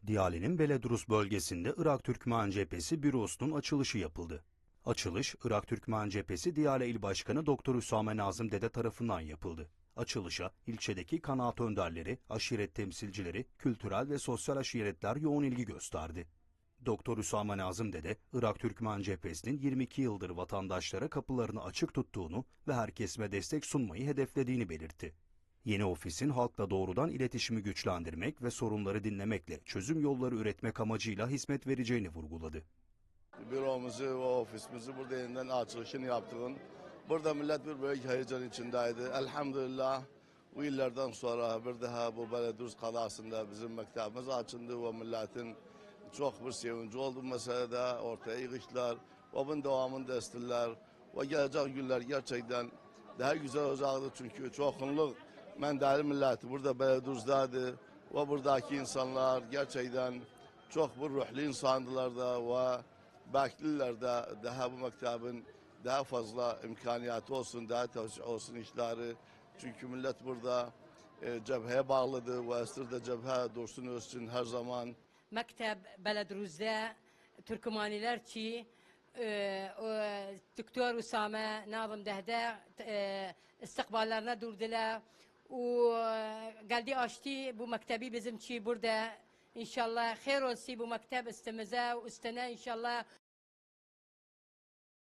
Diyale'nin Beledurus bölgesinde Irak Türkmen Cephesi bürosunun açılışı yapıldı. Açılış, Irak Türkmen Cephesi Diyale İl Başkanı Doktor Hüsame Nazım Dede tarafından yapıldı. Açılışa ilçedeki kanaat önderleri, aşiret temsilcileri, kültürel ve sosyal aşiretler yoğun ilgi gösterdi. Doktor Hüsame Nazım Dede, Irak Türkmen Cephesi'nin 22 yıldır vatandaşlara kapılarını açık tuttuğunu ve herkesime destek sunmayı hedeflediğini belirtti. Yeni ofisin halkla doğrudan iletişimi güçlendirmek ve sorunları dinlemekle çözüm yolları üretmek amacıyla hizmet vereceğini vurguladı. Büromuzu ve ofisimizi burada yeniden açılışını yaptık. Burada millet bir büyük heyecan içindeydi. Elhamdülillah bu yıllardan sonra bir daha bu Beledurus kadasında bizim mektebimiz açıldı ve milletin çok bir sevinci oldu bu meselede. Ortaya yığışlar ve bunun devamını isterler ve gelecek günler gerçekten daha güzel olacaktır çünkü çoğunluk Mendeli milleti burada Beledurus'daydı ve buradaki insanlar gerçekten çok bir ruhlu insandılar da ve bekliler de daha bu mektebin daha fazla imkaniyatı olsun, daha tevsik olsun işleri. Çünkü millet burada cepheye bağlıdır ve esirde cephe dursun ölsün her zaman. Mektep Beledurus'da Türkmaniler ki Doktor Usame Nazım Dede istikballerine durdular. geldi açtı bu mektebi bizim çi burada inşallah hayır olsun bu mektep istemize üstüne inşallah